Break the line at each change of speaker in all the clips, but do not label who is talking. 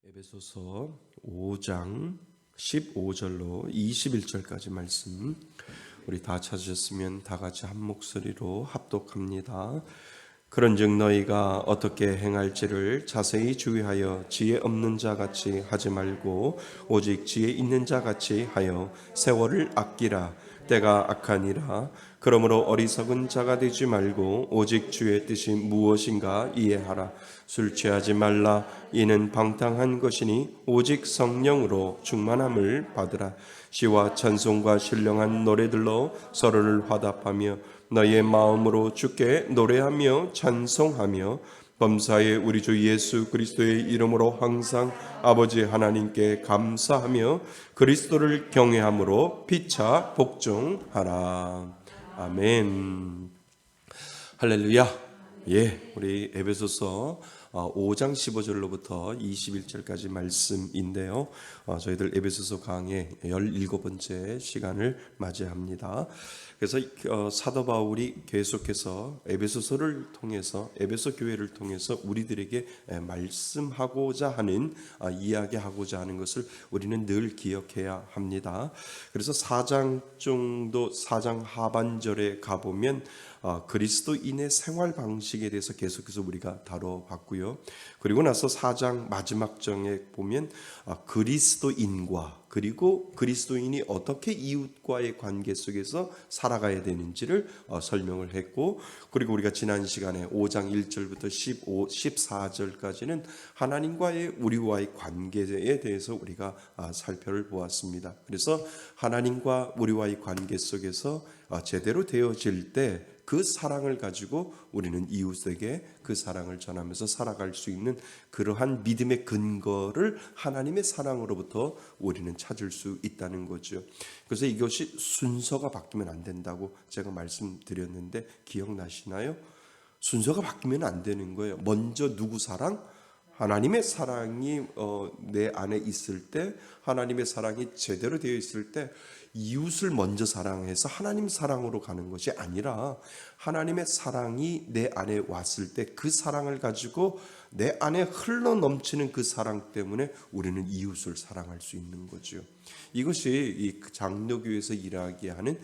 에베소서 5장 15절로 21절까지 말씀 우리 다 찾으셨으면 다 같이 한 목소리로 합독합니다. 그런즉 너희가 어떻게 행할지를 자세히 주의하여 지혜 없는 자 같이 하지 말고 오직 지혜 있는 자 같이 하여 세월을 아끼라. 때가 악하니라. 그러므로 어리석은 자가 되지 말고 오직 주의 뜻이 무엇인가 이해하라. 술 취하지 말라. 이는 방탕한 것이니 오직 성령으로 충만함을 받으라. 시와 찬송과 신령한 노래들로 서로를 화답하며 너희의 마음으로 주께 노래하며 찬송하며 범사에 우리 주 예수 그리스도의 이름으로 항상 아버지 하나님께 감사하며 그리스도를 경외함으로 피차 복종하라. 아멘. 할렐루야. 우리 에베소서 5장 15절로부터 21절까지 말씀인데요. 저희들 에베소서 강의 17번째 시간을 맞이합니다. 그래서 사도 바울이 계속해서 에베소서를 통해서 에베소 교회를 통해서 우리들에게 말씀하고자 하는 이야기하고자 하는 것을 우리는 늘 기억해야 합니다. 그래서 4장 하반절에 가보면 그리스도인의 생활 방식에 대해서 계속해서 우리가 다뤄봤고요. 그리고 나서 4장 마지막 장에 보면 그리스도인과 그리고 그리스도인이 어떻게 이웃과의 관계 속에서 살아가야 되는지를 설명을 했고, 그리고 우리가 지난 시간에 5장 1절부터 14절까지는 하나님과의 우리와의 관계에 대해서 우리가 살펴를 보았습니다. 그래서 하나님과 우리와의 관계 속에서 제대로 되어질 때 그 사랑을 가지고 우리는 이웃에게 그 사랑을 전하면서 살아갈 수 있는 그러한 믿음의 근거를 하나님의 사랑으로부터 우리는 찾을 수 있다는 거죠. 그래서 이것이 순서가 바뀌면 안 된다고 제가 말씀드렸는데 기억나시나요? 순서가 바뀌면 안 되는 거예요. 먼저 누구 사랑? 하나님의 사랑이 내 안에 있을 때, 하나님의 사랑이 제대로 되어 있을 때 이웃을 먼저 사랑해서 하나님 사랑으로 가는 것이 아니라 하나님의 사랑이 내 안에 왔을 때 그 사랑을 가지고 내 안에 흘러 넘치는 그 사랑 때문에 우리는 이웃을 사랑할 수 있는 거죠. 이것이 이 장로교에서 일하게 하는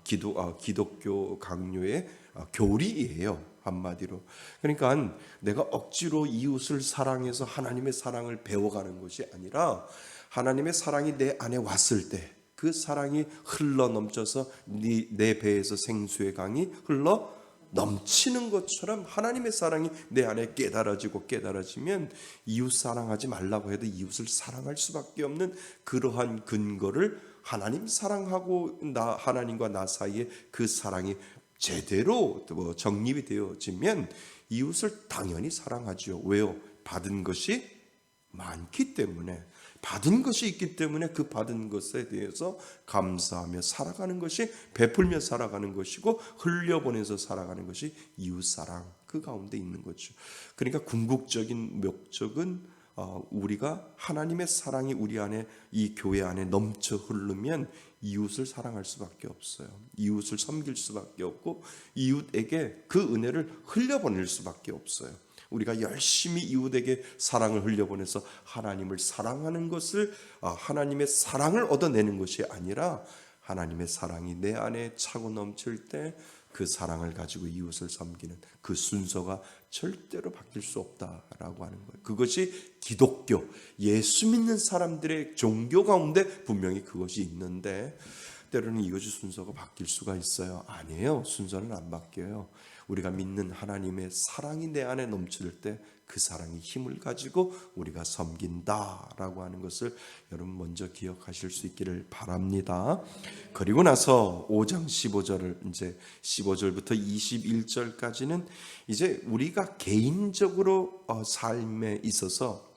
기독교 강요의 교리예요. 한마디로. 그러니까 내가 억지로 이웃을 사랑해서 하나님의 사랑을 배워가는 것이 아니라 하나님의 사랑이 내 안에 왔을 때 그 사랑이 흘러 넘쳐서 내 배에서 생수의 강이 흘러 넘치는 것처럼 하나님의 사랑이 내 안에 깨달아지면 이웃 사랑하지 말라고 해도 이웃을 사랑할 수밖에 없는 그러한 근거를 하나님 사랑하고 하나님과 나 사이에 그 사랑이 제대로 정립이 되어지면 이웃을 당연히 사랑하죠. 왜요? 받은 것이 많기 때문에, 받은 것이 있기 때문에 그 받은 것에 대해서 감사하며 살아가는 것이, 베풀며 살아가는 것이고 흘려보내서 살아가는 것이 이웃사랑 그 가운데 있는 거죠. 그러니까 궁극적인 목적은 우리가 하나님의 사랑이 우리 안에, 이 교회 안에 넘쳐 흐르면 이웃을 사랑할 수밖에 없어요. 이웃을 섬길 수밖에 없고 이웃에게 그 은혜를 흘려보낼 수밖에 없어요. 우리가 열심히 이웃에게 사랑을 흘려보내서 하나님을 사랑하는 것을, 하나님의 사랑을 얻어내는 것이 아니라 하나님의 사랑이 내 안에 차고 넘칠 때 그 사랑을 가지고 이웃을 섬기는 그 순서가 절대로 바뀔 수 없다라고 하는 거예요. 그것이 기독교, 예수 믿는 사람들의 종교 가운데 분명히 그것이 있는데, 때로는 이것이 순서가 바뀔 수가 있어요. 아니에요. 순서는 안 바뀌어요. 우리가 믿는 하나님의 사랑이 내 안에 넘칠 때 그 사랑이 힘을 가지고 우리가 섬긴다라고 하는 것을 여러분 먼저 기억하실 수 있기를 바랍니다. 그리고 나서 5장 15절을 이제 15절부터 21절까지는 이제 우리가 개인적으로 삶에 있어서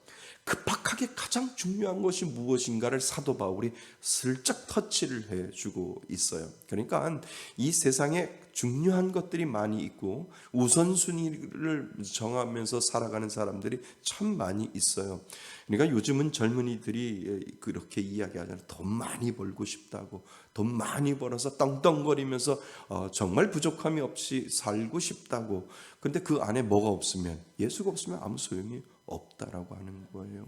급박하게 가장 중요한 것이 무엇인가를 사도 바울이 슬쩍 터치를 해주고 있어요. 그러니까 이 세상에 중요한 것들이 많이 있고 우선순위를 정하면서 살아가는 사람들이 참 많이 있어요. 그러니까 요즘은 젊은이들이 그렇게 이야기하잖아요. 돈 많이 벌고 싶다고, 돈 많이 벌어서 떵떵거리면서 정말 부족함이 없이 살고 싶다고. 근데 그 안에 뭐가 없으면, 예수가 없으면 아무 소용이 없다라고 하는 거예요.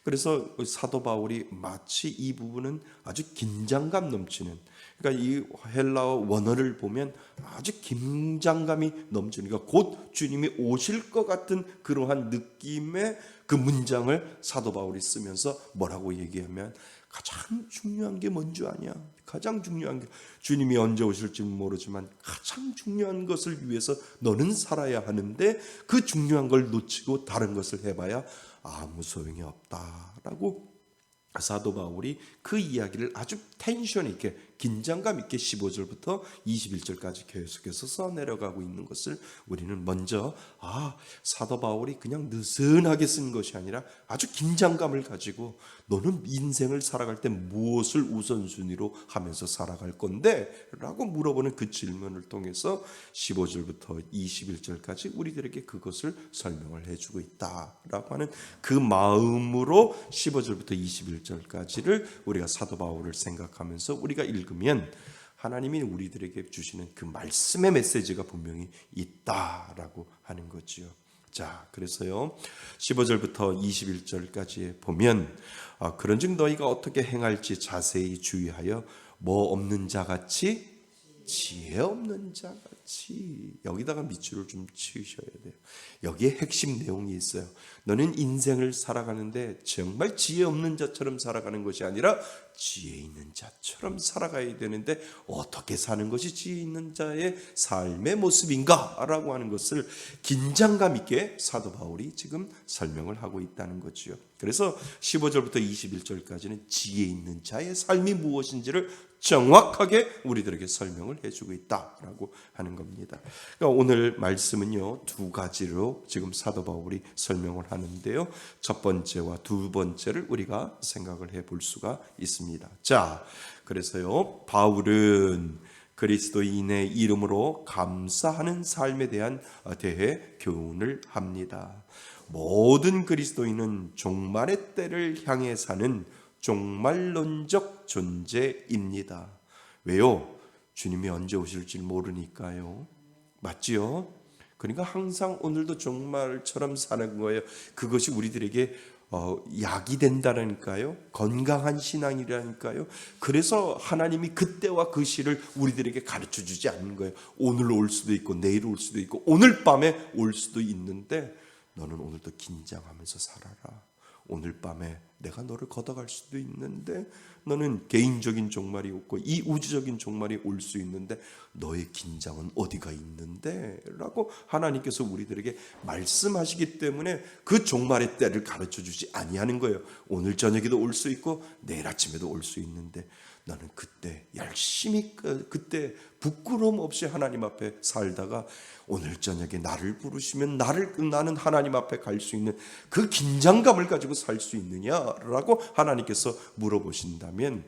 그래서 사도 바울이 마치 이 부분은 아주 긴장감 넘치는, 그러니까 이 헬라어 원어를 보면 아주 긴장감이 넘치는, 그러니까 곧 주님이 오실 것 같은 그러한 느낌의 그 문장을 사도 바울이 쓰면서 뭐라고 얘기하면, 가장 중요한 게 뭔지 아냐? 가장 중요한 게, 주님이 언제 오실지 모르지만 가장 중요한 것을 위해서 너는 살아야 하는데 그 중요한 걸 놓치고 다른 것을 해봐야 아무 소용이 없다라고 사도 바울이 그 이야기를 아주 텐션 있게, 긴장감 있게 15절부터 21절까지 계속해서 써내려가고 있는 것을 우리는 먼저, 사도 바울이 그냥 느슨하게 쓴 것이 아니라 아주 긴장감을 가지고 너는 인생을 살아갈 때 무엇을 우선순위로 하면서 살아갈 건데? 라고 물어보는 그 질문을 통해서 15절부터 21절까지 우리들에게 그것을 설명을 해주고 있다라고 하는 그 마음으로 15절부터 21절까지를 우리가 사도 바울을 생각하면서 우리가 읽으면 하나님이 우리들에게 주시는 그 말씀의 메시지가 분명히 있다라고 하는 거지요. 자, 그래서요 15절부터 21절까지 보면 그런즉 너희가 어떻게 행할지 자세히 주의하여 뭐 없는 자 같이 지혜 없는 자 같이, 여기다가 밑줄을 좀 치우셔야 돼요. 여기에 핵심 내용이 있어요. 너는 인생을 살아가는데 정말 지혜 없는 자처럼 살아가는 것이 아니라 지혜 있는 자처럼 살아가야 되는데 어떻게 사는 것이 지혜 있는 자의 삶의 모습인가? 라고 하는 것을 긴장감 있게 사도 바울이 지금 설명을 하고 있다는 거죠. 그래서 15절부터 21절까지는 지혜 있는 자의 삶이 무엇인지를 정확하게 우리들에게 설명을 해주고 있다라고 하는 겁니다. 그러니까 오늘 말씀은요 2가지로 지금 사도 바울이 설명을 하는데요, 첫 번째와 두 번째를 우리가 생각을 해볼 수가 있습니다. 자, 그래서요 바울은 그리스도인의 이름으로 감사하는 삶에 대해 교훈을 합니다. 모든 그리스도인은 종말의 때를 향해 사는 종말론적 존재입니다. 왜요? 주님이 언제 오실지 모르니까요. 맞지요? 그러니까 항상 오늘도 종말처럼 사는 거예요. 그것이 우리들에게 약이 된다니까요. 건강한 신앙이라니까요. 그래서 하나님이 그때와 그 시를 우리들에게 가르쳐 주지 않는 거예요. 오늘 올 수도 있고 내일 올 수도 있고 오늘 밤에 올 수도 있는데 너는 오늘도 긴장하면서 살아라. 오늘 밤에 내가 너를 걷어갈 수도 있는데, 너는 개인적인 종말이 없고 이 우주적인 종말이 올 수 있는데 너의 긴장은 어디가 있는데? 라고 하나님께서 우리들에게 말씀하시기 때문에 그 종말의 때를 가르쳐 주지 아니하는 거예요. 오늘 저녁에도 올 수 있고 내일 아침에도 올 수 있는데 나는 그때 열심히 그때 부끄러움 없이 하나님 앞에 살다가 오늘 저녁에 나를 부르시면 나는 하나님 앞에 갈 수 있는 그 긴장감을 가지고 살 수 있느냐라고 하나님께서 물어보신다면,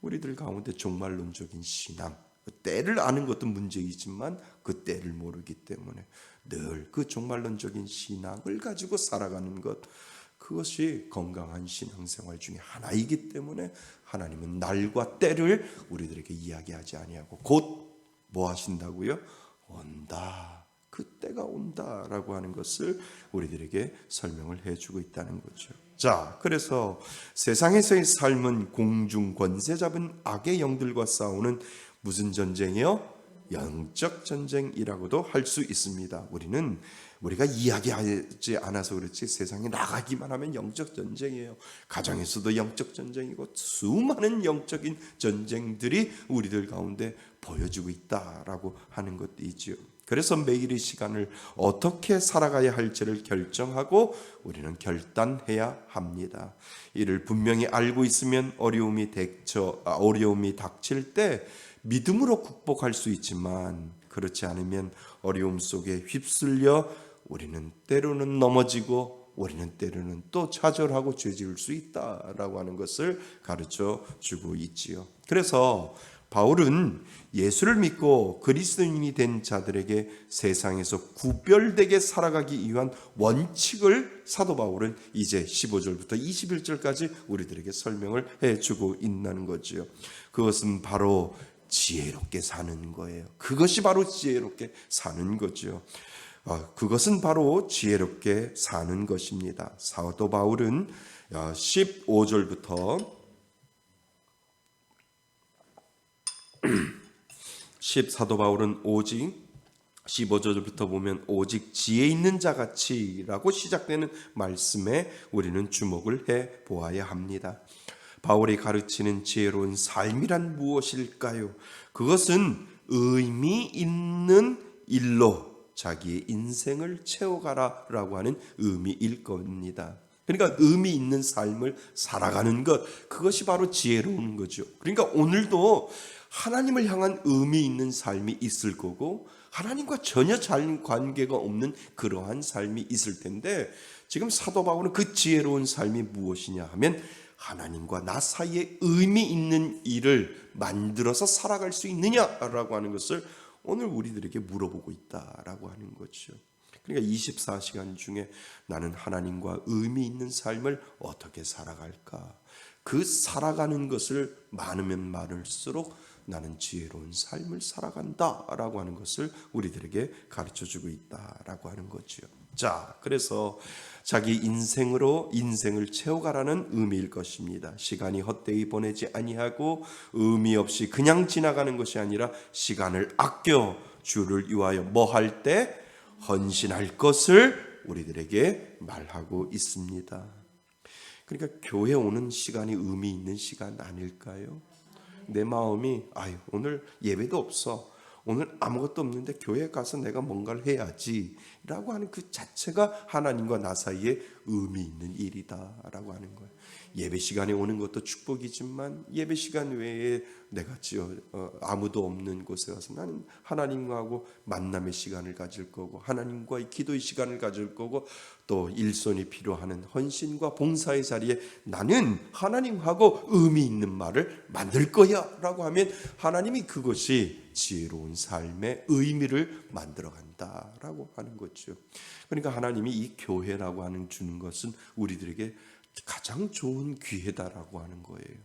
우리들 가운데 종말론적인 신앙, 때를 아는 것도 문제이지만 그 때를 모르기 때문에 늘 그 종말론적인 신앙을 가지고 살아가는 것, 그것이 건강한 신앙생활 중에 하나이기 때문에 하나님은 날과 때를 우리들에게 이야기하지 아니하고 곧 뭐 하신다고요? 온다. 그때가 온다라고 하는 것을 우리들에게 설명을 해주고 있다는 거죠. 자, 그래서 세상에서의 삶은 공중 권세 잡은 악의 영들과 싸우는 무슨 전쟁이요? 영적 전쟁이라고도 할 수 있습니다. 우리가 이야기하지 않아서 그렇지 세상에 나가기만 하면 영적 전쟁이에요. 가정에서도 영적 전쟁이고 수많은 영적인 전쟁들이 우리들 가운데 보여지고 있다라고 하는 것이지요. 그래서 매일의 시간을 어떻게 살아가야 할지를 결정하고 우리는 결단해야 합니다. 이를 분명히 알고 있으면 어려움이 닥칠 때 믿음으로 극복할 수 있지만, 그렇지 않으면 어려움 속에 휩쓸려 우리는 때로는 넘어지고 우리는 때로는 또 좌절하고 죄지을 수 있다라고 하는 것을 가르쳐 주고 있지요. 그래서 바울은 예수를 믿고 그리스도인이 된 자들에게 세상에서 구별되게 살아가기 위한 원칙을 사도 바울은 이제 15절부터 21절까지 우리들에게 설명을 해주고 있는 거지요. 그것은 바로 지혜롭게 사는 거예요. 그것이 바로 지혜롭게 사는 거죠. 그것은 바로 지혜롭게 사는 것입니다. 사도 바울은 15절부터 14도 바울은 오직 15절부터 보면 오직 지혜 있는 자같이라고 시작되는 말씀에 우리는 주목을 해 보아야 합니다. 바울이 가르치는 지혜로운 삶이란 무엇일까요? 그것은 의미 있는 일로 자기의 인생을 채워가라라고 하는 의미일 겁니다. 그러니까 의미 있는 삶을 살아가는 것, 그것이 바로 지혜로운 거죠. 그러니까 오늘도 하나님을 향한 의미 있는 삶이 있을 거고 하나님과 전혀 잘 관계가 없는 그러한 삶이 있을 텐데, 지금 사도 바울은 그 지혜로운 삶이 무엇이냐 하면 하나님과 나 사이에 의미 있는 일을 만들어서 살아갈 수 있느냐라고 하는 것을 오늘 우리들에게 물어보고 있다라고 하는 거죠. 그러니까 24시간 중에 나는 하나님과 의미 있는 삶을 어떻게 살아갈까? 그 살아가는 것을 많으면 많을수록 나는 지혜로운 삶을 살아간다라고 하는 것을 우리들에게 가르쳐주고 있다라고 하는 거죠. 자, 그래서 자기 인생으로 인생을 채워가라는 의미일 것입니다. 시간이 헛되이 보내지 아니하고 의미 없이 그냥 지나가는 것이 아니라 시간을 아껴 주를 위하여 뭐 할 때 헌신할 것을 우리들에게 말하고 있습니다. 그러니까 교회 오는 시간이 의미 있는 시간 아닐까요? 내 마음이 오늘 예배도 없어, 오늘 아무것도 없는데 교회 가서 내가 뭔가를 해야지 라고 하는 그 자체가 하나님과 나 사이에 의미 있는 일이다 라고 하는 거예요. 예배 시간에 오는 것도 축복이지만 예배 시간 외에 내가 아무도 없는 곳에 가서 나는 하나님하고 만남의 시간을 가질 거고 하나님과의 기도의 시간을 가질 거고 또 일손이 필요한 헌신과 봉사의 자리에 나는 하나님하고 의미 있는 말을 만들 거야 라고 하면 하나님이 그것이 지혜로운 삶의 의미를 만들어 간다라고 하는 거죠. 그러니까 하나님이 이 교회라고 하는 주는 것은 우리들에게 가장 좋은 기회다라고 하는 거예요.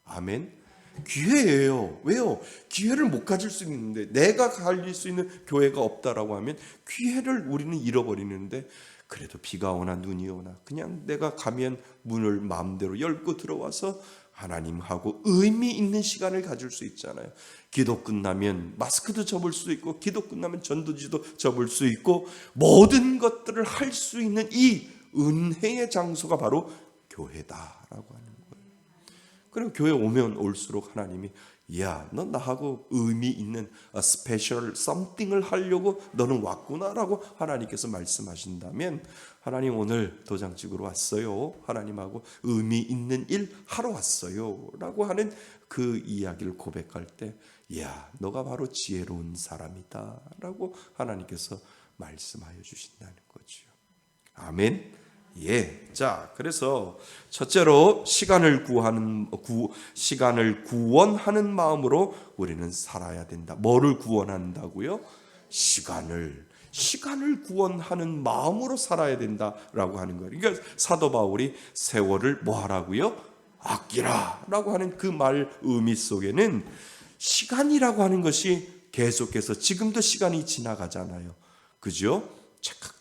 아멘. 기회예요. 왜요? 기회를 못 가질 수 있는데, 내가 가질 수 있는 교회가 없다라고 하면 기회를 우리는 잃어버리는데, 그래도 비가 오나 눈이 오나 그냥 내가 가면 문을 마음대로 열고 들어와서 하나님하고 의미 있는 시간을 가질 수 있잖아요. 기도 끝나면 마스크도 접을 수 있고, 기도 끝나면 전도지도 접을 수 있고, 모든 것들을 할 수 있는 이 은혜의 장소가 바로 교회다라고 하는 거예요. 그리고 교회 오면 올수록 하나님이 너 나하고 의미 있는 스페셜 썸띵을 하려고 너는 왔구나라고 하나님께서 말씀하신다면, 하나님 오늘 도장 찍으러 왔어요, 하나님하고 의미 있는 일 하러 왔어요 라고 하는 그 이야기를 고백할 때 너가 바로 지혜로운 사람이다 라고 하나님께서 말씀하여 주신다는 거죠. 아멘. 자, 그래서 첫째로 시간을 구원하는 마음으로 우리는 살아야 된다. 뭐를 구원한다고요? 시간을 구원하는 마음으로 살아야 된다라고 하는 거예요. 그러니까 사도 바울이 세월을 뭐 하라고요? 아끼라라고 하는 그 말 의미 속에는 시간이라고 하는 것이 계속해서 지금도 시간이 지나가잖아요. 그죠? 착각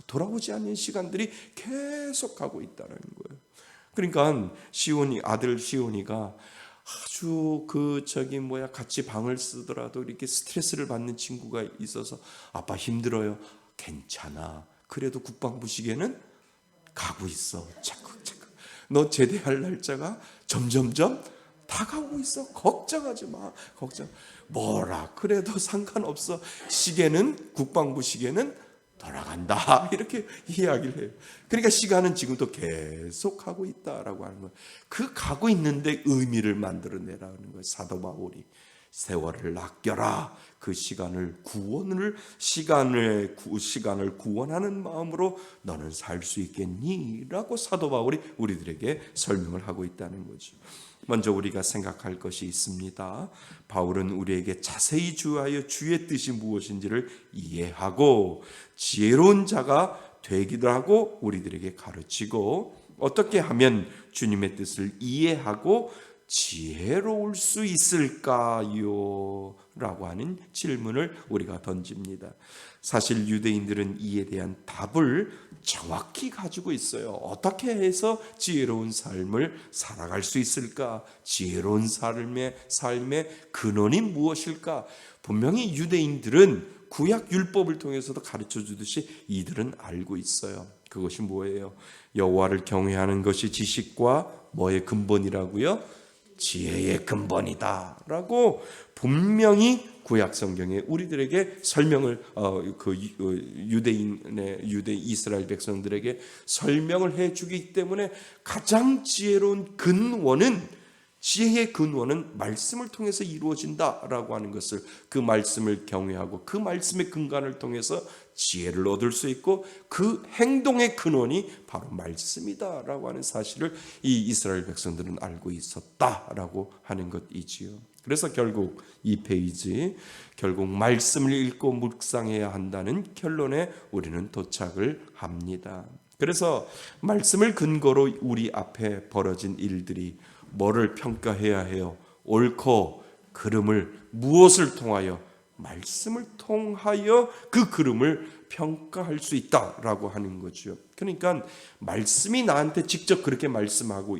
돌아오지 않는 시간들이 계속 가고 있다는 거예요. 그러니까 아들 시온이가 아주 같이 방을 쓰더라도 이렇게 스트레스를 받는 친구가 있어서 아빠 힘들어요. 괜찮아. 그래도 국방부 시계는 가고 있어. 착각. 너 제대할 날짜가 점점점 다가오고 있어. 걱정하지 마. 뭐라 그래도 상관없어. 국방부 시계는 돌아간다 이렇게 이야기를 해요. 그러니까 시간은 지금도 계속 가고 있다라고 하는 거예요. 그 가고 있는데 의미를 만들어내라는 거예요. 사도 바울이 세월을 아껴라. 그 시간을 구원하는 마음으로 너는 살 수 있겠니? 라고 사도 바울이 우리들에게 설명을 하고 있다는 거죠. 먼저 우리가 생각할 것이 있습니다. 바울은 우리에게 자세히 주의하여 주의 뜻이 무엇인지를 이해하고 지혜로운 자가 되기도 하고 우리들에게 가르치고, 어떻게 하면 주님의 뜻을 이해하고 지혜로울 수 있을까요? 라고 하는 질문을 우리가 던집니다. 사실 유대인들은 이에 대한 답을 정확히 가지고 있어요. 어떻게 해서 지혜로운 삶을 살아갈 수 있을까? 지혜로운 삶의 근원이 무엇일까? 분명히 유대인들은 구약 율법을 통해서도 가르쳐 주듯이 이들은 알고 있어요. 그것이 뭐예요? 여호와를 경외하는 것이 지식과 뭐의 근본이라고요? 지혜의 근본이다라고 분명히 구약 성경에 우리들에게 설명을 유대 이스라엘 백성들에게 설명을 해주기 때문에 가장 지혜로운 근원은 지혜의 근원은 말씀을 통해서 이루어진다라고 하는 것을 그 말씀을 경외하고 그 말씀의 근간을 통해서 지혜를 얻을 수 있고 그 행동의 근원이 바로 말씀이다라고 하는 사실을 이 이스라엘 백성들은 알고 있었다라고 하는 것이지요. 그래서 결국 이 페이지 결국 말씀을 읽고 묵상해야 한다는 결론에 우리는 도착을 합니다. 그래서 말씀을 근거로 우리 앞에 벌어진 일들이 뭐를 평가해야 해요? 옳고 그름을 무엇을 통하여? 말씀을 통하여 그 그름을 평가할 수 있다라고 하는 거죠. 그러니까 말씀이 나한테 직접 그렇게 말씀하고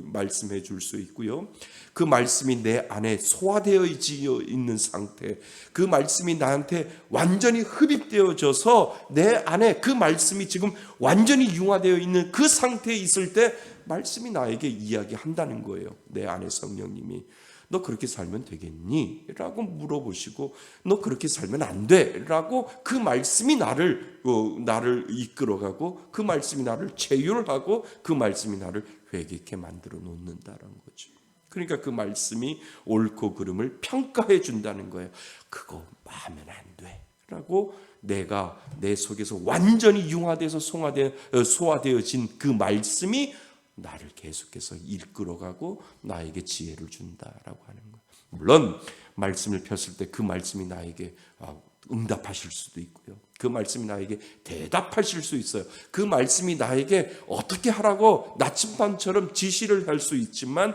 말씀해 줄 수 있고요. 그 말씀이 내 안에 소화되어 있는 상태, 그 말씀이 나한테 완전히 흡입되어져서 내 안에 그 말씀이 지금 완전히 융화되어 있는 그 상태에 있을 때 말씀이 나에게 이야기한다는 거예요. 내 안에 성령님이 너 그렇게 살면 되겠니? 라고 물어보시고 너 그렇게 살면 안 돼 라고 그 말씀이 나를 이끌어가고 그 말씀이 나를 제율하고 그 말씀이 나를 회개케 만들어 놓는다는 거죠. 그러니까 그 말씀이 옳고 그름을 평가해 준다는 거예요. 그거 하면 안 돼 라고 내가 내 속에서 완전히 융화돼서 소화되어진 그 말씀이 나를 계속해서 이끌어가고 나에게 지혜를 준다라고 하는 거예요. 물론 말씀을 폈을 때 그 말씀이 나에게 응답하실 수도 있고요. 그 말씀이 나에게 대답하실 수 있어요. 그 말씀이 나에게 어떻게 하라고 나침반처럼 지시를 할 수 있지만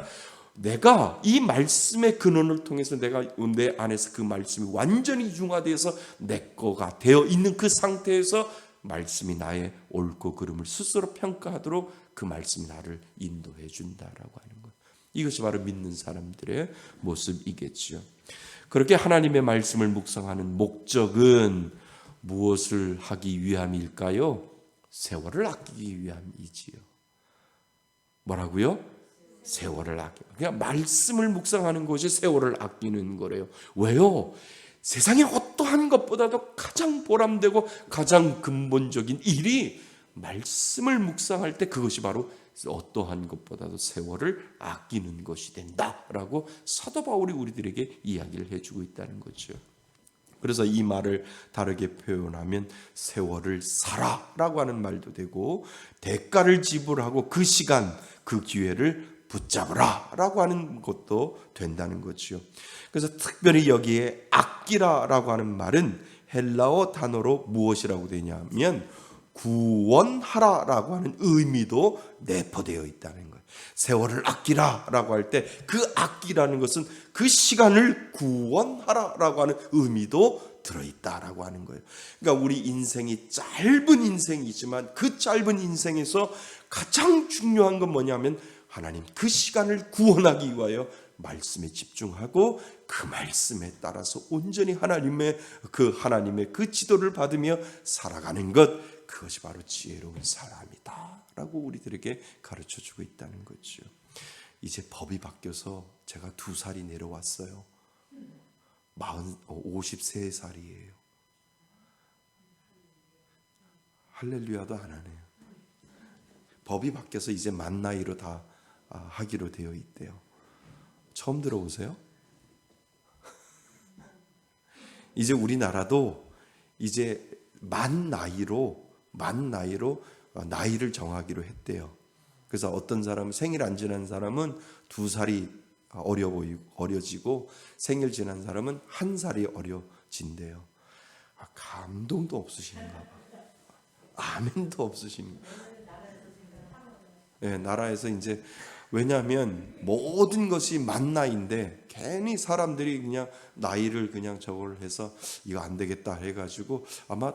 내가 이 말씀의 근원을 통해서 내가 내 안에서 그 말씀이 완전히 융화돼서 내 거가 되어 있는 그 상태에서 말씀이 나의 옳고 그름을 스스로 평가하도록 그 말씀이 나를 인도해 준다라고 하는 것. 이것이 바로 믿는 사람들의 모습이겠지요. 그렇게 하나님의 말씀을 묵상하는 목적은 무엇을 하기 위함일까요? 세월을 아끼기 위함이지요. 뭐라고요? 세월을 아끼. 그냥 말씀을 묵상하는 것이 세월을 아끼는 거래요. 왜요? 세상에 어떠한 것보다도 가장 보람되고 가장 근본적인 일이 말씀을 묵상할 때 그것이 바로 어떠한 것보다도 세월을 아끼는 것이 된다라고 사도 바울이 우리들에게 이야기를 해주고 있다는 거죠. 그래서 이 말을 다르게 표현하면 세월을 살아라고 하는 말도 되고 대가를 지불하고 그 시간 그 기회를 붙잡으라라고 하는 것도 된다는 거죠. 그래서 특별히 여기에 아끼라라고 하는 말은 헬라어 단어로 무엇이라고 되냐면 구원하라라고 하는 의미도 내포되어 있다는 거예요. 세월을 아끼라라고 할 때 그 아끼라는 것은 그 시간을 구원하라라고 하는 의미도 들어있다라고 하는 거예요. 그러니까 우리 인생이 짧은 인생이지만 그 짧은 인생에서 가장 중요한 건 뭐냐면 하나님 그 시간을 구원하기 위하여 말씀에 집중하고 그 말씀에 따라서 온전히 하나님의 그 지도를 받으며 살아가는 것, 그것이 바로 지혜로운 사람이다 라고 우리들에게 가르쳐주고 있다는 거죠. 이제 법이 바뀌어서 제가 2살이 내려왔어요. 53살이에요. 할렐루야도 안 하네요. 법이 바뀌어서 이제 만 나이로 다 하기로 되어 있대요. 처음 들어보세요? 이제 우리나라도 이제 만 나이로 나이를 정하기로 했대요. 그래서 어떤 사람은 생일 안 지난 사람은 2살이 어려지고 생일 지난 사람은 1살이 어려진대요. 감동도 없으신가 봐. 아멘도 없으신가 봐. 네, 나라에서 이제 왜냐하면 모든 것이 만 나이인데 괜히 사람들이 그냥 나이를 그냥 저걸 해서 이거 안 되겠다 해가지고 아마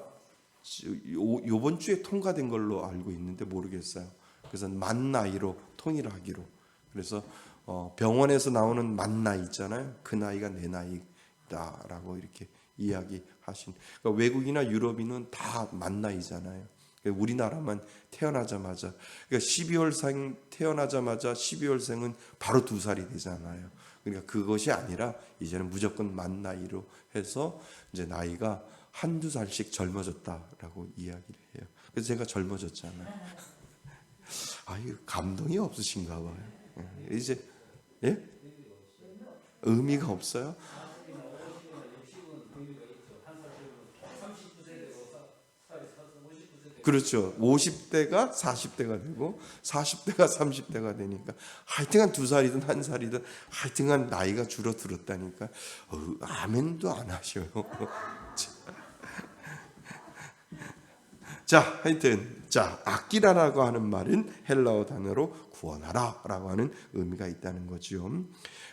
요번 주에 통과된 걸로 알고 있는데 모르겠어요. 그래서 만 나이로 통일하기로. 그래서 병원에서 나오는 만 나이 있잖아요. 그 나이가 내 나이다라고 이렇게 이야기하신. 그러니까 외국이나 유럽인은 다 만 나이잖아요. 우리나라만 태어나자마자, 그러니까 12월생 태어나자마자 12월생은 바로 2살이 되잖아요. 그러니까 그것이 아니라 이제는 무조건 만 나이로 해서 이제 나이가 한두 살씩 젊어졌다라고 이야기를 해요. 그래서 제가 젊어졌잖아요. 아유, 감동이 없으신가 봐요. 이제 예? 의미가 없어요? 그렇죠. 50대가 40대가 되고 40대가 30대가 되니까 하여튼간 2살이든 1살이든 하여튼간 나이가 줄어들었다니까 아멘도 안 하셔요. 자, 하여튼 아끼라라고 하는 말은 헬라어 단어로 구원하라라고 하는 의미가 있다는 거죠.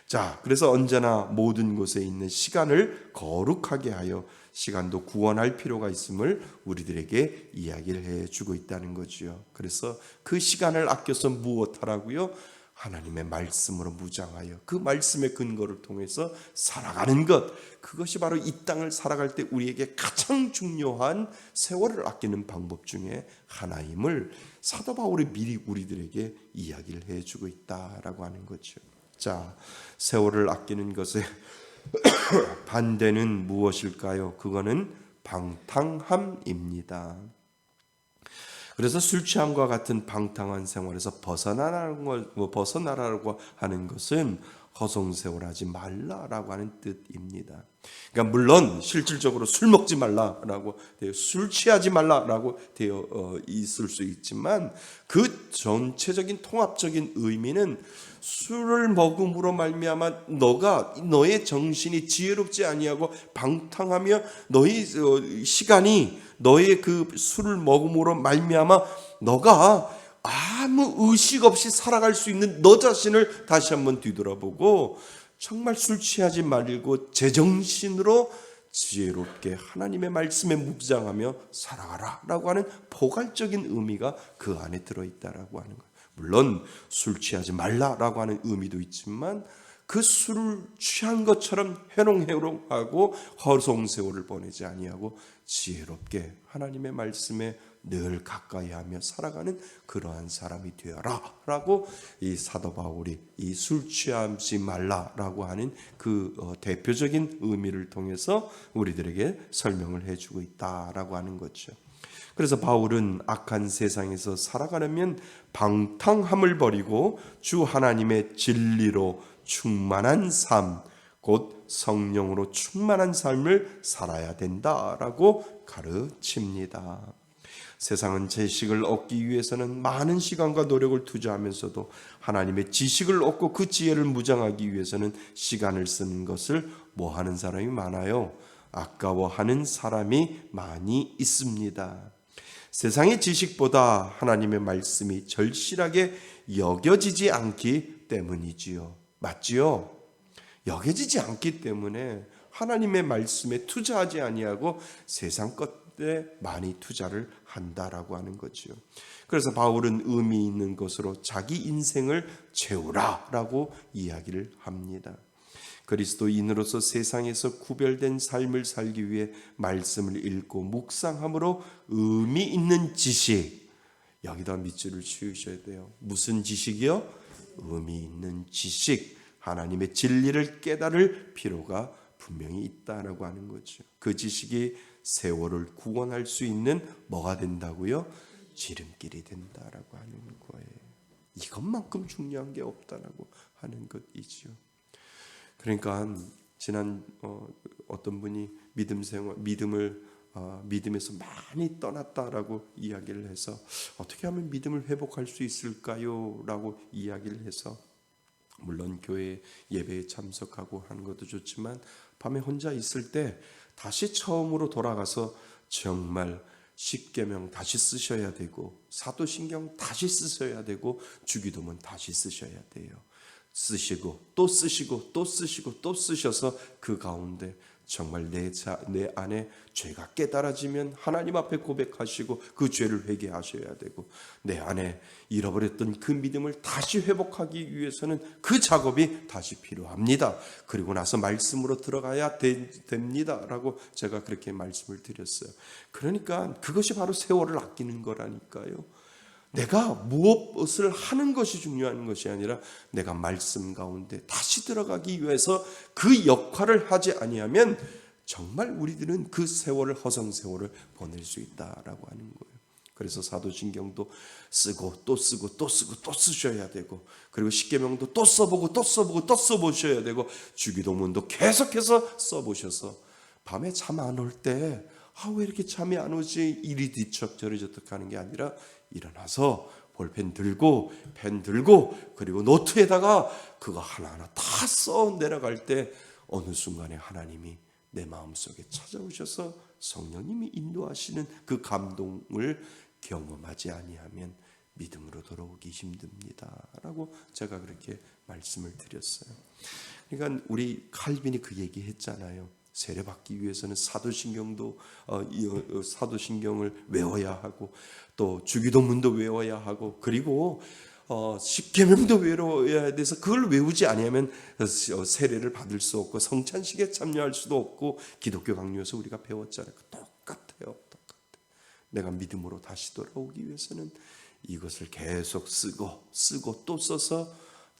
자, 그래서 언제나 모든 곳에 있는 시간을 거룩하게 하여 시간도 구원할 필요가 있음을 우리들에게 이야기를 해주고 있다는 거죠. 그래서 그 시간을 아껴서 무엇하라고요? 하나님의 말씀으로 무장하여 그 말씀의 근거를 통해서 살아가는 것, 그것이 바로 이 땅을 살아갈 때 우리에게 가장 중요한 세월을 아끼는 방법 중에 하나임을 사도 바울이 미리 우리들에게 이야기를 해주고 있다라고 하는 거죠. 자, 세월을 아끼는 것의 반대는 무엇일까요? 그거는 방탕함입니다. 그래서 술 취함과 같은 방탕한 생활에서 벗어나라고 하는 것은 허송세월하지 말라라고 하는 뜻입니다. 그러니까 물론 실질적으로 술 먹지 말라라고 되어 술 취하지 말라라고 되어 있을 수 있지만 그 전체적인 통합적인 의미는 술을 먹음으로 말미암아 너의 정신이 지혜롭지 아니하고 방탕하며 너의 시간이 너의 그 술을 먹음으로 말미암아 너가 아무 의식 없이 살아갈 수 있는 너 자신을 다시 한번 뒤돌아보고 정말 술 취하지 말고 제정신으로 지혜롭게 하나님의 말씀에 묵상하며 살아가라 라고 하는 포괄적인 의미가 그 안에 들어있다라고 하는 거예요. 물론 술 취하지 말라라고 하는 의미도 있지만 그 술을 취한 것처럼 해롱해롱하고 허송세월을 보내지 아니하고 지혜롭게 하나님의 말씀에 늘 가까이하며 살아가는 그러한 사람이 되어라 라고 이 사도 바울이 이 술 취하지 말라라고 하는 그 대표적인 의미를 통해서 우리들에게 설명을 해주고 있다라고 하는 거죠. 그래서 바울은 악한 세상에서 살아가려면 방탕함을 버리고 주 하나님의 진리로 충만한 삶, 곧 성령으로 충만한 삶을 살아야 된다라고 가르칩니다. 세상은 지식을 얻기 위해서는 많은 시간과 노력을 투자하면서도 하나님의 지식을 얻고 그 지혜를 무장하기 위해서는 시간을 쓰는 것을 뭐하는 사람이 많아요? 아까워하는 사람이 많이 있습니다. 세상의 지식보다 하나님의 말씀이 절실하게 여겨지지 않기 때문이지요. 맞지요? 여겨지지 않기 때문에 하나님의 말씀에 투자하지 아니하고 세상 것에 많이 투자를 한다라고 하는 거죠. 그래서 바울은 의미 있는 것으로 자기 인생을 채우라라고 이야기를 합니다. 그리스도인으로서 세상에서 구별된 삶을 살기 위해 말씀을 읽고 묵상함으로 의미 있는 지식, 여기다 밑줄을 치우셔야 돼요. 무슨 지식이요? 의미 있는 지식, 하나님의 진리를 깨달을 필요가 분명히 있다라고 하는 거죠. 그 지식이 세월을 구원할 수 있는 뭐가 된다고요? 지름길이 된다라고 하는 거예요. 이것만큼 중요한 게 없다라고 하는 것이지요. 그러니까 지난 어떤 분이 믿음에서 많이 떠났다라고 이야기를 해서 어떻게 하면 믿음을 회복할 수 있을까요? 라고 이야기를 해서 물론 교회 예배에 참석하고 하는 것도 좋지만 밤에 혼자 있을 때 다시 처음으로 돌아가서 정말 십계명 다시 쓰셔야 되고 사도신경 다시 쓰셔야 되고 주기도문 다시 쓰셔야 돼요. 쓰시고 또 쓰시고 또 쓰시고 또 쓰셔서 그 가운데 정말 내 안에 죄가 깨달아지면 하나님 앞에 고백하시고 그 죄를 회개하셔야 되고, 내 안에 잃어버렸던 그 믿음을 다시 회복하기 위해서는 그 작업이 다시 필요합니다. 그리고 나서 말씀으로 들어가야 됩니다라고 제가 그렇게 말씀을 드렸어요. 그러니까 그것이 바로 세월을 아끼는 거라니까요. 내가 무엇을 하는 것이 중요한 것이 아니라 내가 말씀 가운데 다시 들어가기 위해서 그 역할을 하지 아니하면 정말 우리들은 그 세월을, 허송 세월을 보낼 수 있다라고 하는 거예요. 그래서 사도신경도 쓰고 또 쓰고 또 쓰고 또 쓰셔야 되고, 그리고 십계명도 또 써보고 또 써보고 또 써보셔야 되고, 주기도문도 계속해서 써보셔서 밤에 잠 안 올 때 왜 이렇게 잠이 안 오지? 이리 뒤척 저리 저척 하는 게 아니라 일어나서 볼펜 들고 펜 들고 그리고 노트에다가 그거 하나하나 다 써 내려갈 때 어느 순간에 하나님이 내 마음속에 찾아오셔서 성령님이 인도하시는 그 감동을 경험하지 아니하면 믿음으로 돌아오기 힘듭니다라고 제가 그렇게 말씀을 드렸어요. 그러니까 우리 칼빈이 그 얘기 했잖아요. 세례받기 위해서는 사도신경을 외워야 하고 또 주기도문도 외워야 하고 그리고 십계명도 외워야 돼서 그걸 외우지 아니하면 세례를 받을 수 없고 성찬식에 참여할 수도 없고, 기독교 강요에서 우리가 배웠잖아요. 똑같아요. 내가 믿음으로 다시 돌아오기 위해서는 이것을 계속 쓰고 또 써서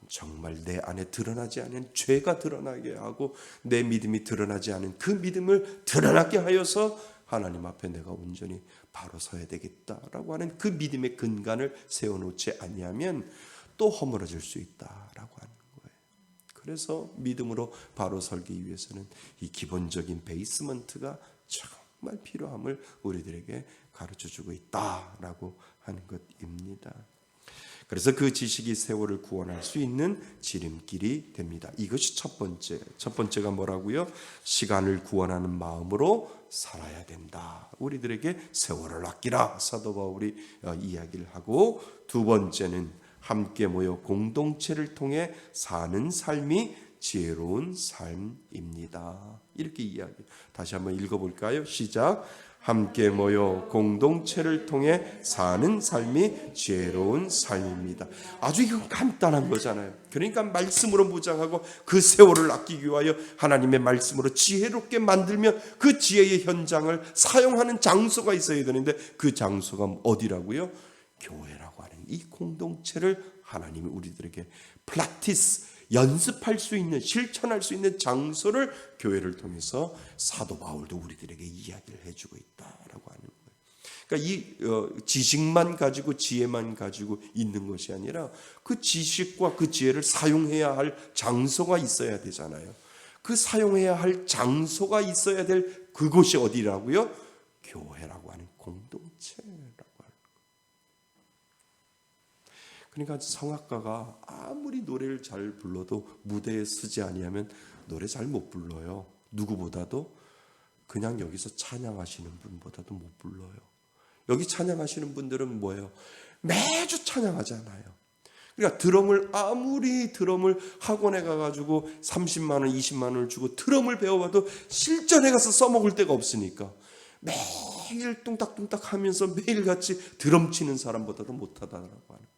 정말 내 안에 드러나지 않은 죄가 드러나게 하고 내 믿음이 드러나지 않은 그 믿음을 드러나게 하여서 하나님 앞에 내가 온전히 바로 서야 되겠다라고 하는 그 믿음의 근간을 세워놓지 아니하면 또 허물어질 수 있다라고 하는 거예요. 그래서 믿음으로 바로 설기 위해서는 이 기본적인 베이스먼트가 정말 필요함을 우리들에게 가르쳐주고 있다라고 하는 것입니다. 그래서 그 지식이 세월을 구원할 수 있는 지름길이 됩니다. 이것이 첫 번째. 첫 번째가 뭐라고요? 시간을 구원하는 마음으로 살아야 된다. 우리들에게 세월을 아끼라 사도 바울이 이야기를 하고, 두 번째는 함께 모여 공동체를 통해 사는 삶이 지혜로운 삶입니다. 이렇게 이야기. 다시 한번 읽어볼까요? 시작. 함께 모여 공동체를 통해 사는 삶이 지혜로운 삶입니다. 아주 이건 간단한 거잖아요. 그러니까 말씀으로 무장하고 그 세월을 아끼기 위하여 하나님의 말씀으로 지혜롭게 만들면 그 지혜의 현장을 사용하는 장소가 있어야 되는데 그 장소가 어디라고요? 교회라고 하는 이 공동체를 하나님이 우리들에게 플라티스, 연습할 수 있는, 실천할 수 있는 장소를 교회를 통해서 사도 바울도 우리들에게 이야기를 해주고 있다라고 하는 거예요. 그러니까 이 지식만 가지고 지혜만 가지고 있는 것이 아니라 그 지식과 그 지혜를 사용해야 할 장소가 있어야 되잖아요. 그 사용해야 할 장소가 있어야 될 그곳이 어디라고요? 교회라고 하는 공동체라고 하는 거예요. 그러니까 성악가가 아무리 노래를 잘 불러도 무대에 서지 아니하면 노래 잘 못 불러요. 누구보다도 그냥 여기서 찬양하시는 분보다도 못 불러요. 여기 찬양하시는 분들은 뭐예요? 매주 찬양하잖아요. 그러니까 아무리 드럼을 학원에 가가지고 30만 원, 20만 원을 주고 드럼을 배워봐도 실전에 가서 써먹을 데가 없으니까 매일 뚱딱뚱딱 하면서 매일같이 드럼 치는 사람보다도 못하다라고 하는 거예요.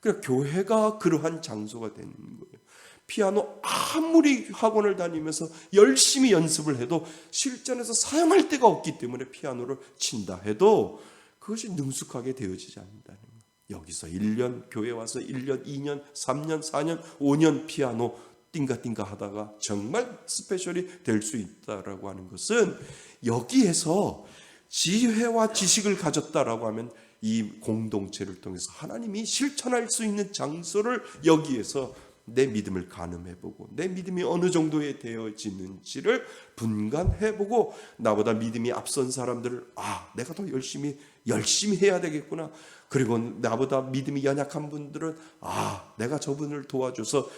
그러니까 교회가 그러한 장소가 되는 거예요. 피아노 아무리 학원을 다니면서 열심히 연습을 해도 실전에서 사용할 데가 없기 때문에 피아노를 친다 해도 그것이 능숙하게 되어지지 않는다는 거예요. 여기서 1년, 교회 와서 1년, 2년, 3년, 4년, 5년 피아노 띵가띵가 하다가 정말 스페셜이 될 수 있다라고 하는 것은 여기에서 지혜와 지식을 가졌다라고 하면 이 공동체를 통해서 하나님이 실천할 수 있는 장소를 여기에서 내 믿음을 가늠해보고 내 믿음이 어느 정도에 되어지는지를 분간해보고 나보다 믿음이 앞선 사람들을 내가 더 열심히 열심히 해야 되겠구나. 그리고 나보다 믿음이 연약한 분들은 내가 저분을 도와줘서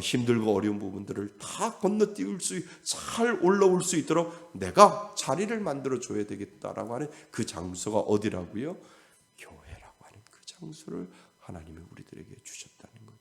힘들고 어려운 부분들을 다 건너뛰을 잘 올라올 수 있도록 내가 자리를 만들어 줘야 되겠다라고 하는 그 장소가 어디라고요? 교회라고 하는 그 장소를 하나님이 우리들에게 주셨다는 거죠.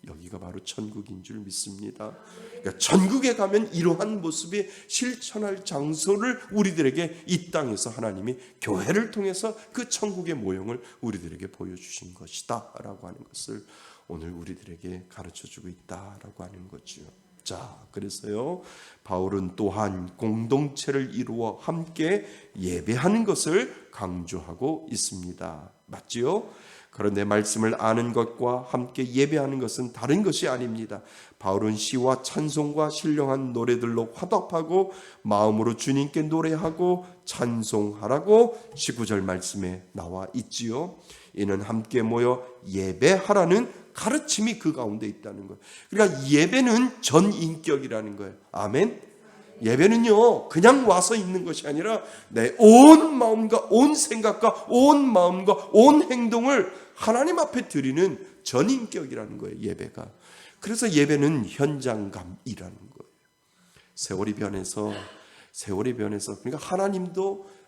여기가 바로 천국인 줄 믿습니다. 그러니까 천국에 가면 이러한 모습이 실천할 장소를 우리들에게 이 땅에서 하나님이 교회를 통해서 그 천국의 모형을 우리들에게 보여주신 것이다 라고 하는 것을 오늘 우리들에게 가르쳐주고 있다라고 하는 거죠. 자, 그래서요 바울은 또한 공동체를 이루어 함께 예배하는 것을 강조하고 있습니다. 맞지요? 그런데 말씀을 아는 것과 함께 예배하는 것은 다른 것이 아닙니다. 바울은 시와 찬송과 신령한 노래들로 화답하고 마음으로 주님께 노래하고 찬송하라고 19절 말씀에 나와 있지요. 이는 함께 모여 예배하라는 가르침이 그 가운데 있다는 거예요. 그러니까 예배는 전인격이라는 거예요. 아멘. 예배는요 그냥 와서 있는 것이 아니라 내 온 마음과 온 생각과 온 마음과 온 행동을 하나님 앞에 드리는 전인격이라는 거예요. 예배가. 그래서 예배는 현장감이라는 거예요. 세월이 변해서 그러니까 하나님도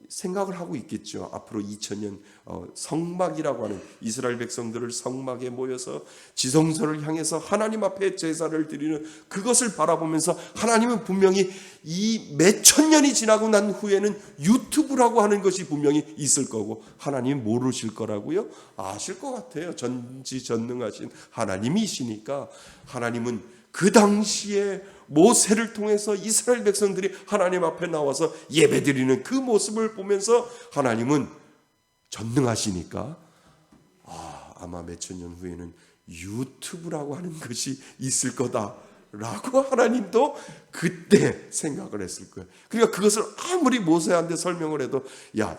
생각을 하고 있겠죠. 앞으로 2000년 성막이라고 하는 이스라엘 백성들을 성막에 모여서 지성소를 향해서 하나님 앞에 제사를 드리는 그것을 바라보면서 하나님은 분명히 이 몇천 년이 지나고 난 후에는 유튜브라고 하는 것이 분명히 있을 거고 하나님이 모르실 거라고요? 아실 것 같아요. 전지전능하신 하나님이시니까 하나님은 그 당시에 모세를 통해서 이스라엘 백성들이 하나님 앞에 나와서 예배드리는 그 모습을 보면서 하나님은 전능하시니까 아마 몇천 년 후에는 유튜브라고 하는 것이 있을 거다라고 하나님도 그때 생각을 했을 거예요. 그러니까 그것을 아무리 모세한테 설명을 해도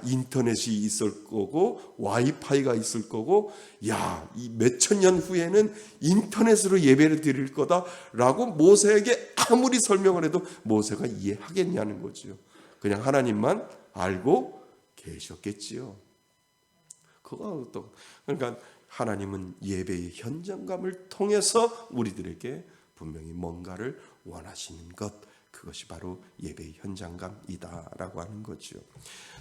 인터넷이 있을 거고 와이파이가 있을 거고 이 몇천 년 후에는 인터넷으로 예배를 드릴 거다라고 모세에게 아무리 설명을 해도 모세가 이해하겠냐는 거죠. 그냥 하나님만 알고 계셨겠지요. 그러니까 하나님은 예배의 현장감을 통해서 우리들에게 분명히 뭔가를 원하시는 것, 그것이 바로 예배의 현장감이다라고 하는 거죠.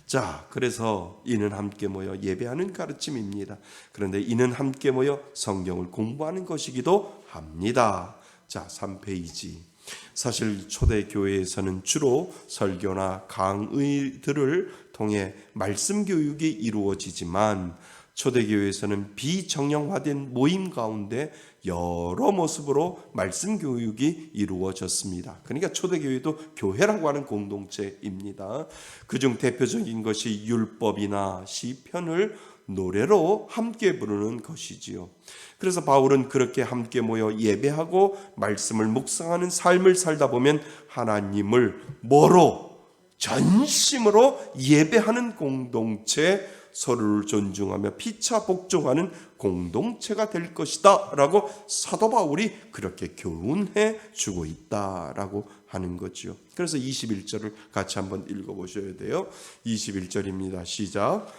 자, 그래서 이는 함께 모여 예배하는 가르침입니다. 그런데 이는 함께 모여 성경을 공부하는 것이기도 합니다. 자, 3페이지. 사실 초대 교회에서는 주로 설교나 강의들을 통해 말씀 교육이 이루어지지만 초대교회에서는 비정형화된 모임 가운데 여러 모습으로 말씀 교육이 이루어졌습니다. 그러니까 초대교회도 교회라고 하는 공동체입니다. 그중 대표적인 것이 율법이나 시편을 노래로 함께 부르는 것이지요. 그래서 바울은 그렇게 함께 모여 예배하고 말씀을 묵상하는 삶을 살다 보면 하나님을 뭐로? 전심으로 예배하는 공동체, 서로를 존중하며 피차 복종하는 공동체가 될 것이다 라고 사도 바울이 그렇게 교훈해 주고 있다라고 하는 거죠. 그래서 21절을 같이 한번 읽어보셔야 돼요. 21절입니다. 시작.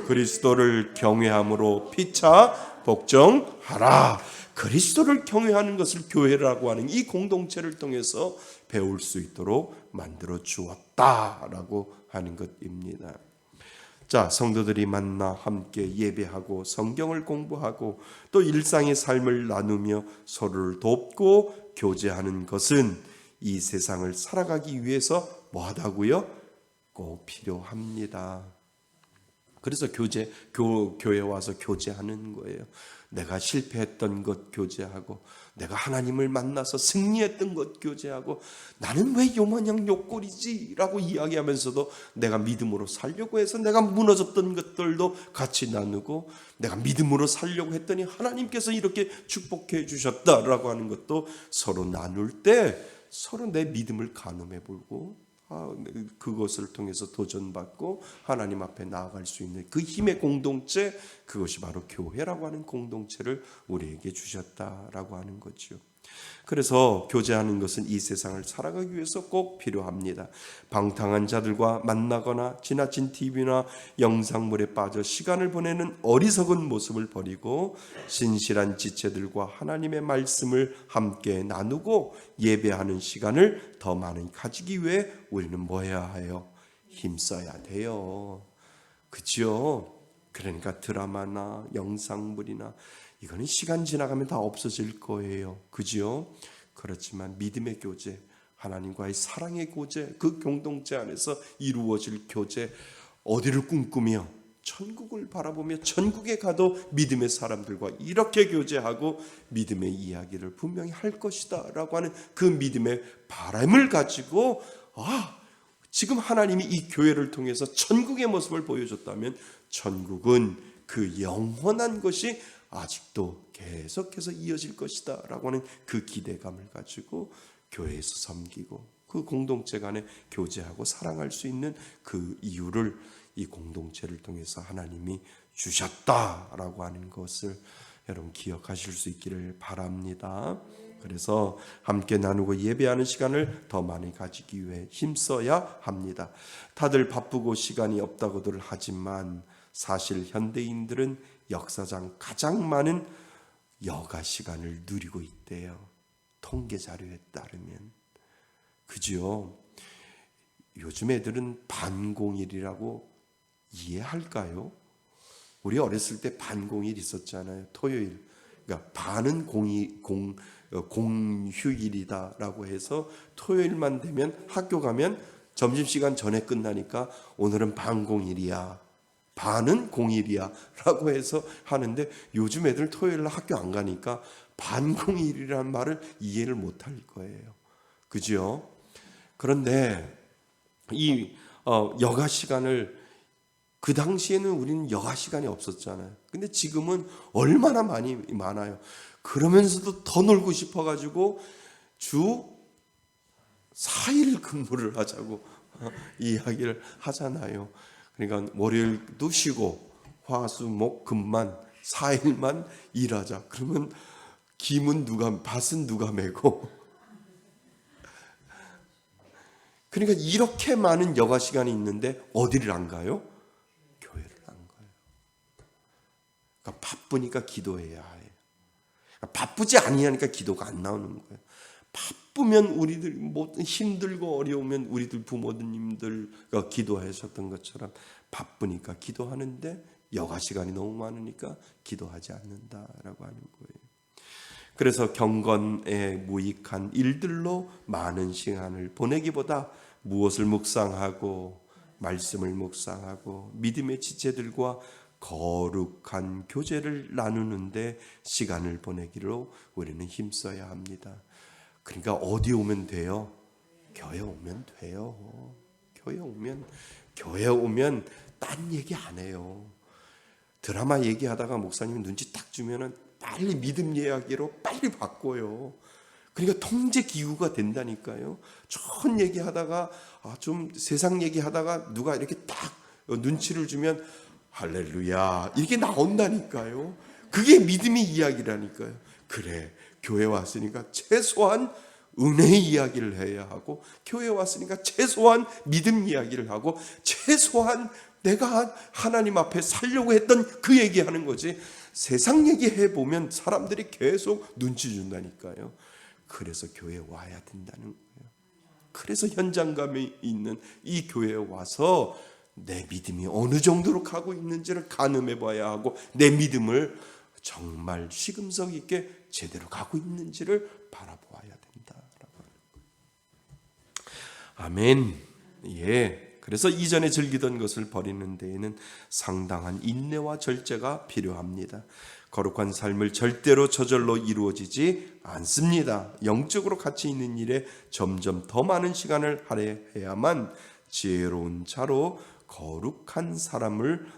그리스도를 경외함으로 피차 복종하라. 그리스도를 경외하는 것을 교회라고 하는 이 공동체를 통해서 배울 수 있도록 만들어 주었다라고 하는 것입니다. 자, 성도들이 만나 함께 예배하고 성경을 공부하고 또 일상의 삶을 나누며 서로를 돕고 교제하는 것은 이 세상을 살아가기 위해서 뭐하다고요? 꼭 필요합니다. 그래서 교회 와서 교제하는 거예요. 내가 실패했던 것 교제하고, 내가 하나님을 만나서 승리했던 것 교제하고, 나는 왜 요마냥 욕골이지? 라고 이야기하면서도 내가 믿음으로 살려고 해서 내가 무너졌던 것들도 같이 나누고, 내가 믿음으로 살려고 했더니 하나님께서 이렇게 축복해 주셨다라고 하는 것도 서로 나눌 때 서로 내 믿음을 가늠해 보고, 그것을 통해서 도전받고 하나님 앞에 나아갈 수 있는 그 힘의 공동체, 그것이 바로 교회라고 하는 공동체를 우리에게 주셨다라고 하는 거죠. 그래서 교제하는 것은 이 세상을 살아가기 위해서 꼭 필요합니다. 방탕한 자들과 만나거나 지나친 TV나 영상물에 빠져 시간을 보내는 어리석은 모습을 버리고 신실한 지체들과 하나님의 말씀을 함께 나누고 예배하는 시간을 더 많이 가지기 위해 우리는 뭐 해야 해요? 힘써야 돼요. 그죠? 그러니까 드라마나 영상물이나 이거는 시간 지나가면 다 없어질 거예요. 그죠? 그렇지만 믿음의 교제, 하나님과의 사랑의 교제, 그 공동체 안에서 이루어질 교제, 어디를 꿈꾸며 천국을 바라보며 천국에 가도 믿음의 사람들과 이렇게 교제하고 믿음의 이야기를 분명히 할 것이다 라고 하는 그 믿음의 바람을 가지고 지금 하나님이 이 교회를 통해서 천국의 모습을 보여줬다면 천국은 그 영원한 것이 아직도 계속해서 이어질 것이다 라고 하는 그 기대감을 가지고 교회에서 섬기고 그 공동체 간에 교제하고 사랑할 수 있는 그 이유를 이 공동체를 통해서 하나님이 주셨다라고 하는 것을 여러분 기억하실 수 있기를 바랍니다. 그래서 함께 나누고 예배하는 시간을 더 많이 가지기 위해 힘써야 합니다. 다들 바쁘고 시간이 없다고들 하지만 사실 현대인들은 역사상 가장 많은 여가 시간을 누리고 있대요. 통계 자료에 따르면. 그죠? 요즘 애들은 반공일이라고 이해할까요? 우리 어렸을 때 반공일 있었잖아요. 토요일. 그러니까 반은 공휴일이다라고 해서 토요일만 되면 학교 가면 점심시간 전에 끝나니까 오늘은 반공일이야. 반은 공일이야 라고 해서 하는데 요즘 애들 토요일날 학교 안 가니까 반공일이라는 말을 이해를 못할 거예요. 그죠? 그런데 이 여가 시간을 그 당시에는 우리는 여가 시간이 없었잖아요. 근데 지금은 얼마나 많아요. 그러면서도 더 놀고 싶어가지고 주 4일 근무를 하자고 이야기를 하잖아요. 그러니까 월요일도 쉬고 화, 수, 목, 금만 4일만 일하자. 그러면 밭은 누가 메고? 그러니까 이렇게 많은 여가 시간이 있는데 어디를 안 가요? 교회를 안 가요. 그러니까 바쁘니까 기도해야 해요. 그러니까 바쁘지 아니하니까 기도가 안 나오는 거예요. 바쁘면 우리들 힘들고 어려우면 우리들 부모님들 기도하셨던 것처럼 바쁘니까 기도하는데 여가 시간이 너무 많으니까 기도하지 않는다라고 하는 거예요. 그래서 경건에 무익한 일들로 많은 시간을 보내기보다 무엇을 묵상하고 말씀을 묵상하고 믿음의 지체들과 거룩한 교제를 나누는데 시간을 보내기로 우리는 힘써야 합니다. 그러니까 어디 오면 돼요? 교회 오면 돼요. 교회 오면 딴 얘기 안 해요. 드라마 얘기하다가 목사님 눈치 딱 주면은 빨리 믿음 이야기로 빨리 바꿔요. 그러니까 통제 기구가 된다니까요. 좋은 얘기하다가 좀 세상 얘기하다가 누가 이렇게 딱 눈치를 주면 할렐루야 이렇게 나온다니까요. 그게 믿음의 이야기라니까요. 그래 교회 왔으니까 최소한 은혜의 이야기를 해야 하고 교회 왔으니까 최소한 믿음 이야기를 하고 최소한 내가 하나님 앞에 살려고 했던 그 얘기하는 거지. 세상 얘기해 보면 사람들이 계속 눈치 준다니까요. 그래서 교회에 와야 된다는 거예요. 그래서 현장감이 있는 이 교회에 와서 내 믿음이 어느 정도로 가고 있는지를 가늠해 봐야 하고 내 믿음을 정말 시금석 있게 제대로 가고 있는지를 바라보아야 된다라고 하는 거예요. 아멘. 예. 그래서 이전에 즐기던 것을 버리는 데에는 상당한 인내와 절제가 필요합니다. 거룩한 삶을 절대로 저절로 이루어지지 않습니다. 영적으로 가치 있는 일에 점점 더 많은 시간을 할애해야만 지혜로운 자로 거룩한 삶을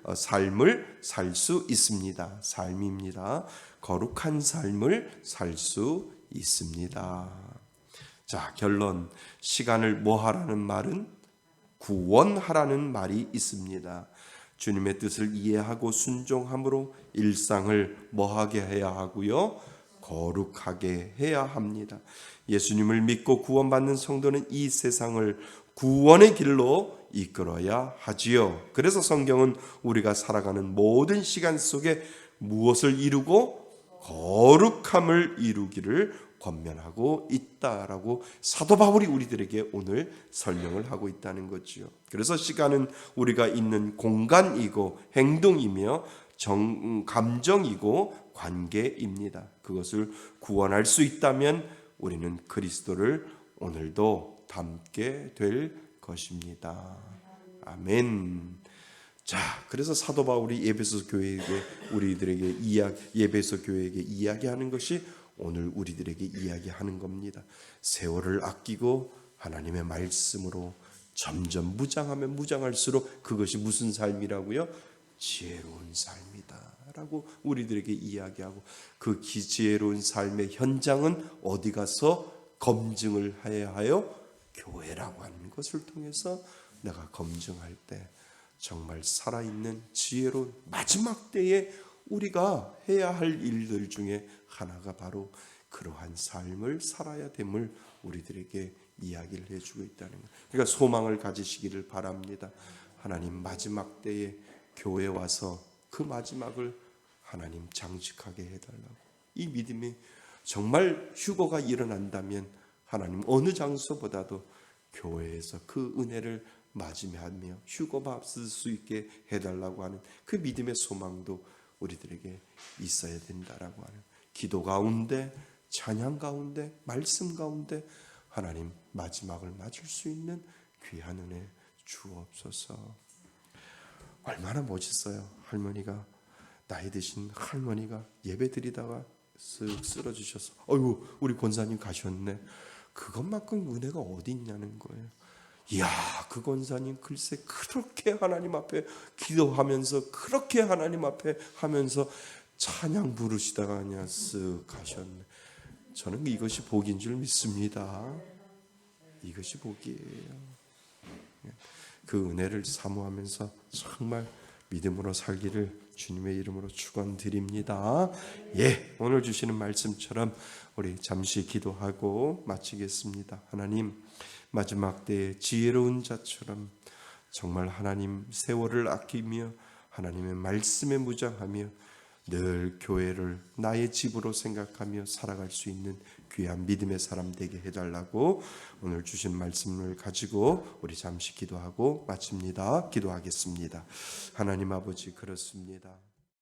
살 수 있습니다. 삶입니다. 거룩한 삶을 살 수 있습니다. 자, 결론. 시간을 뭐 하라는 말은 구원하라는 말이 있습니다. 주님의 뜻을 이해하고 순종함으로 일상을 뭐하게 해야 하고요? 거룩하게 해야 합니다. 예수님을 믿고 구원받는 성도는 이 세상을 구원의 길로 이끌어야 하지요. 그래서 성경은 우리가 살아가는 모든 시간 속에 무엇을 이루고 거룩함을 이루기를 권면하고 있다라고 사도 바울이 우리들에게 오늘 설명을 하고 있다는 거지요. 그래서 시간은 우리가 있는 공간이고 행동이며 감정이고 관계입니다. 그것을 구원할 수 있다면 우리는 그리스도를 오늘도 닮게 될 것입니다. 아멘. 자, 그래서 사도 바울이 에베소 교회에게 우리들에게 에베소 교회에게 이야기하는 것이 오늘 우리들에게 이야기하는 겁니다. 세월을 아끼고 하나님의 말씀으로 점점 무장하면 무장할수록 그것이 무슨 삶이라고요? 지혜로운 삶이다라고 우리들에게 이야기하고 그 지혜로운 삶의 현장은 어디 가서 검증을 해야 하여? 교회라고 하는 것을 통해서 내가 검증할 때 정말 살아있는 지혜로운 마지막 때에 우리가 해야 할 일들 중에 하나가 바로 그러한 삶을 살아야 됨을 우리들에게 이야기를 해주고 있다는 거예요. 그러니까 소망을 가지시기를 바랍니다. 하나님 마지막 때에 교회에 와서 그 마지막을 하나님 장식하게 해달라고. 이 믿음이 정말 휴거가 일어난다면 하나님 어느 장소보다도 교회에서 그 은혜를 맞이하며 휴거 받을 수 있게 해달라고 하는 그 믿음의 소망도 우리들에게 있어야 된다라고 하는 기도 가운데, 찬양 가운데, 말씀 가운데 하나님 마지막을 맞을 수 있는 귀한 은혜 주옵소서. 얼마나 멋있어요. 할머니가, 나이 드신 할머니가 예배 드리다가 쓱 쓰러지셔서 어이구 우리 권사님 가셨네. 그것만큼 은혜가 어디 있냐는 거예요. 이야, 그 권사님 글쎄 그렇게 하나님 앞에 기도하면서 그렇게 하나님 앞에 하면서 찬양 부르시다가 그냥 쓱 가셨네. 저는 이것이 복인 줄 믿습니다. 이것이 복이에요. 그 은혜를 사모하면서 정말 믿음으로 살기를 주님의 이름으로 축원드립니다. 예, 오늘 주시는 말씀처럼 우리 잠시 기도하고 마치겠습니다. 하나님, 마지막 때에 지혜로운 자처럼 정말 하나님 세월을 아끼며 하나님의 말씀에 무장하며 늘 교회를 나의 집으로 생각하며 살아갈 수 있는 귀한 믿음의 사람 되게 해달라고 오늘 주신 말씀을 가지고 우리 잠시 기도하고 마칩니다. 기도하겠습니다. 하나님 아버지, 그렇습니다.